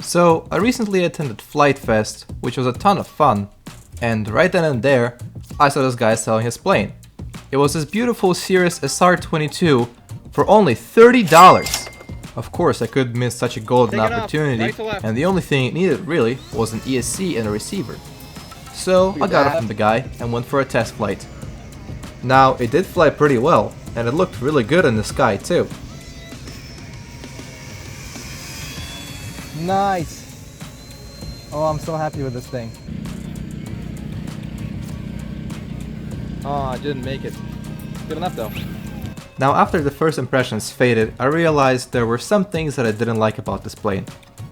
So I recently attended Flite Fest, which was a ton of fun, and right then and there, I saw this guy selling his plane. It was this beautiful Cirrus SR22 for only $30. Of course, I couldn't miss such a golden opportunity, and the only thing it needed really was an ESC and a receiver. So I got it from the guy and went for a test flight. Now, it did fly pretty well, and it looked really good in the sky too. Nice! Oh, I'm so happy with this thing. Oh, I didn't make it. Good enough though. Now, after the first impressions faded, I realized there were some things that I didn't like about this plane.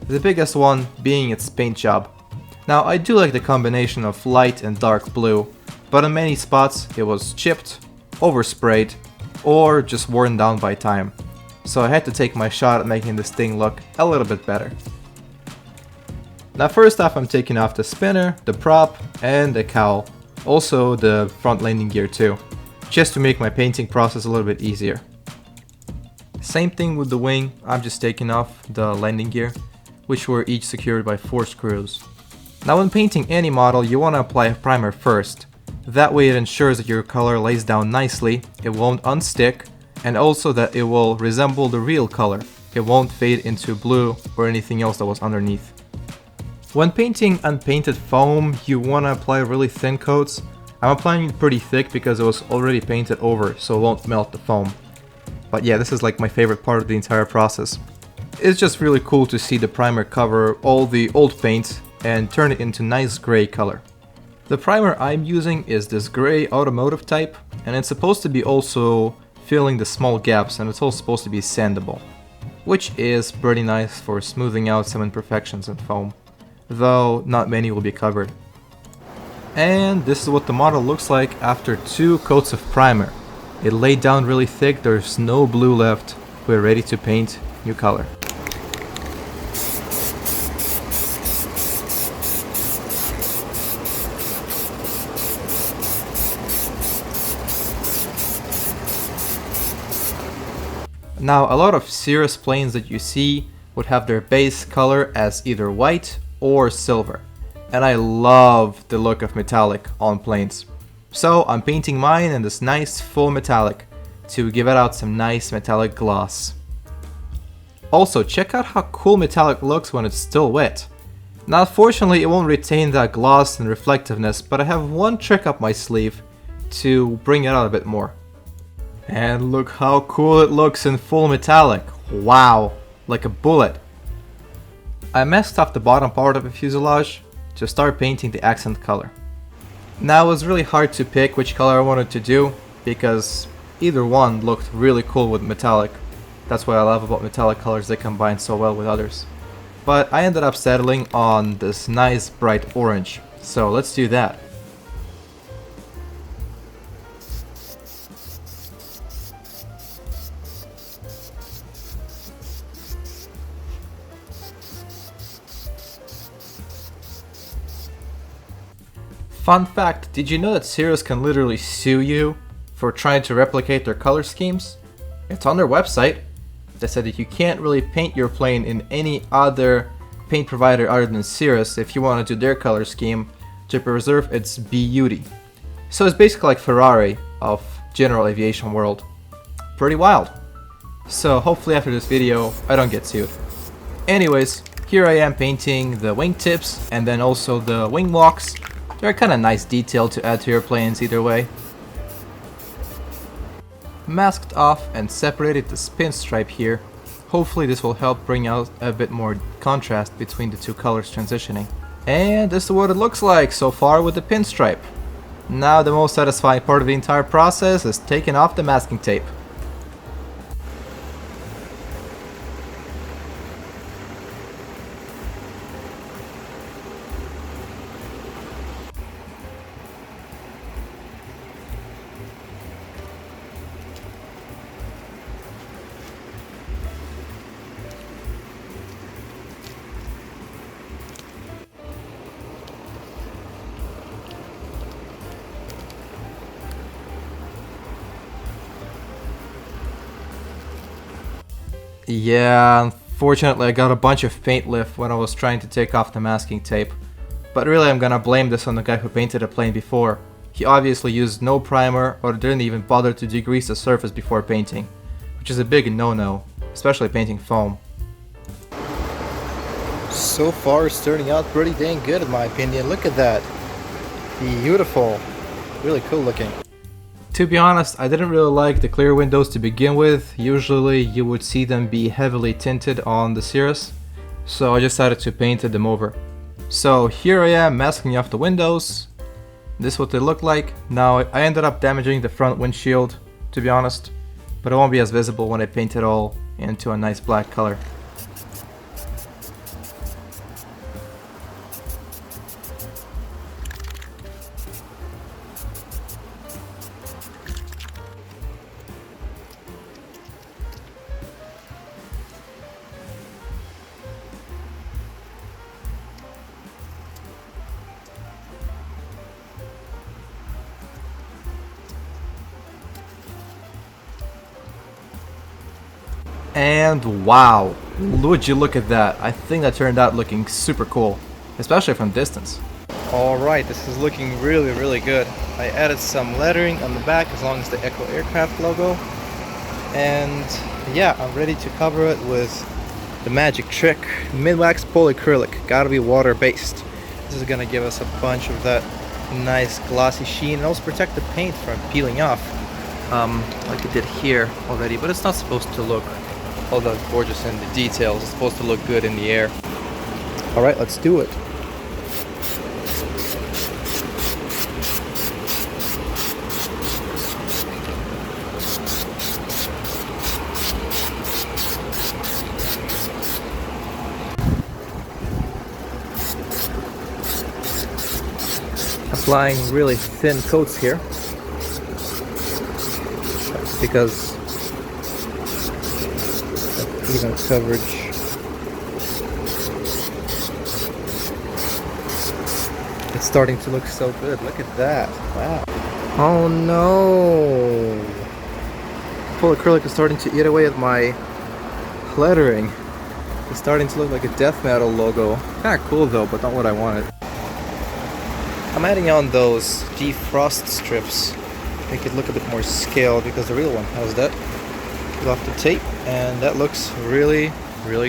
The biggest one being its paint job. Now, I do like the combination of light and dark blue, but in many spots it was chipped, oversprayed, or just worn down by time. So I had to take my shot at making this thing look a little bit better. Now, first off, I'm taking off the spinner, the prop, and the cowl. Also the front landing gear too, just to make my painting process a little bit easier. Same thing with the wing, I'm just taking off the landing gear, which were each secured by 4 screws. Now, when painting any model, you want to apply a primer first. That way it ensures that your color lays down nicely, it won't unstick, and also that it will resemble the real color. It won't fade into blue or anything else that was underneath. When painting unpainted foam, you want to apply really thin coats. I'm applying it pretty thick because it was already painted over, so it won't melt the foam. But yeah, this is like my favorite part of the entire process. It's just really cool to see the primer cover all the old paint and turn it into nice gray color. The primer I'm using is this gray automotive type, and it's supposed to be also filling the small gaps, and it's all supposed to be sandable, which is pretty nice for smoothing out some imperfections in foam, though not many will be covered. And this is what the model looks like after 2 coats of primer. It laid down really thick, there's no blue left, we're ready to paint new color. Now, a lot of Cirrus planes that you see would have their base color as either white or silver, and I love the look of metallic on planes. So I'm painting mine in this nice full metallic to give it out some nice metallic gloss. Also, check out how cool metallic looks when it's still wet. Now, unfortunately, it won't retain that gloss and reflectiveness, but I have one trick up my sleeve to bring it out a bit more. And look how cool it looks in full metallic. Wow, like a bullet. I messed up the bottom part of the fuselage to start painting the accent color. Now, it was really hard to pick which color I wanted to do because either one looked really cool with metallic. That's what I love about metallic colors, they combine so well with others. But I ended up settling on this nice bright orange, so let's do that. Fun fact, did you know that Cirrus can literally sue you for trying to replicate their color schemes? It's on their website. They said that you can't really paint your plane in any other paint provider other than Cirrus if you want to do their color scheme to preserve its beauty. So it's basically like Ferrari of general aviation world. Pretty wild. So hopefully after this video I don't get sued. Anyways, here I am painting the wingtips and then also the wing walks. They're kind of nice detail to add to your planes either way. Masked off and separated the pinstripe here. Hopefully this will help bring out a bit more contrast between the 2 colors transitioning. And this is what it looks like so far with the pinstripe. Now the most satisfying part of the entire process is taking off the masking tape. Yeah, Unfortunately, I got a bunch of paint lift when I was trying to take off the masking tape. But really, I'm gonna blame this on the guy who painted the plane before. He obviously used no primer or didn't even bother to degrease the surface before painting, which is a big no-no, especially painting foam. So far it's turning out pretty dang good in my opinion. Look at that. Beautiful. Really cool looking. To be honest, I didn't really like the clear windows to begin with. Usually you would see them be heavily tinted on the Cirrus, so I decided to paint them over. So here I am masking off the windows. This is what they look like. Now I ended up damaging the front windshield, to be honest, but it won't be as visible when I paint it all into a nice black color. And wow, would you look at that. I think that turned out looking super cool, especially from distance. Alright, this is looking really good. I added some lettering on the back as long as the Echo Aircraft logo. And yeah, I'm ready to cover it with the magic trick, mid-wax polyacrylic. Gotta be water-based. This is gonna give us a bunch of that nice glossy sheen and also protect the paint from peeling off. Like it did here already, but it's not supposed to look all that gorgeous in the details. It's supposed to look good in the air. Alright, let's do it. Applying really thin coats here because of even coverage. It's starting to look so good. Look at that. Wow. Oh no! Polyacrylic is starting to eat away at my lettering. It's starting to look like a death metal logo. Kinda cool though, but not what I wanted. I'm adding on those defrost strips, make it look a bit more scaled because the real one has that. Peel off the tape, and that looks really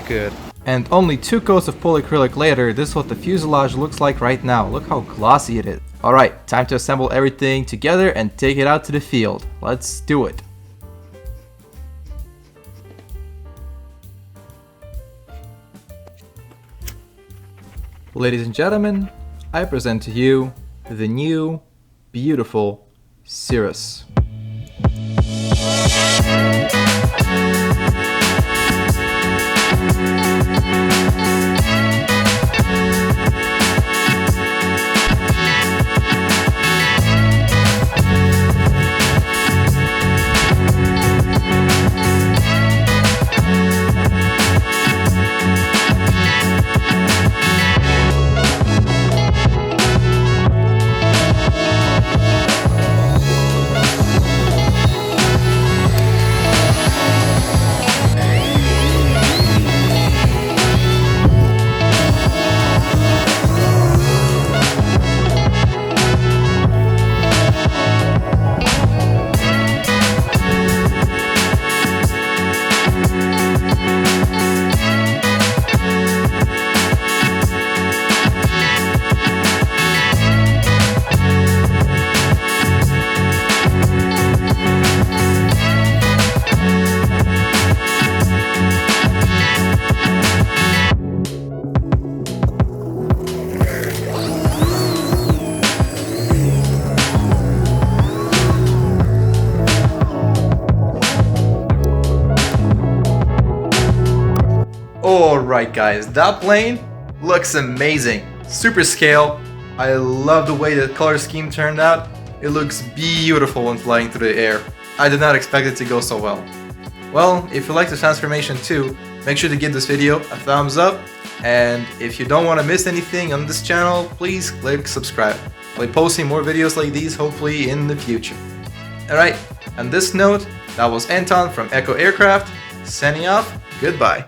good. And only 2 coats of polyacrylic later, this is what the fuselage looks like right now. Look how glossy it is. Alright, time to assemble everything together and take it out to the field. Let's do it. Ladies and gentlemen, I present to you the new, beautiful Cirrus. Alright guys, that plane looks amazing. Super scale. I love the way the color scheme turned out. It looks beautiful when flying through the air. I did not expect it to go so well. Well, if you like the transformation too, make sure to give this video a thumbs up. And if you don't want to miss anything on this channel, please click subscribe. I'll be posting more videos like these hopefully in the future. Alright, on this note, that was Anton from Echo Aircraft, signing off, goodbye.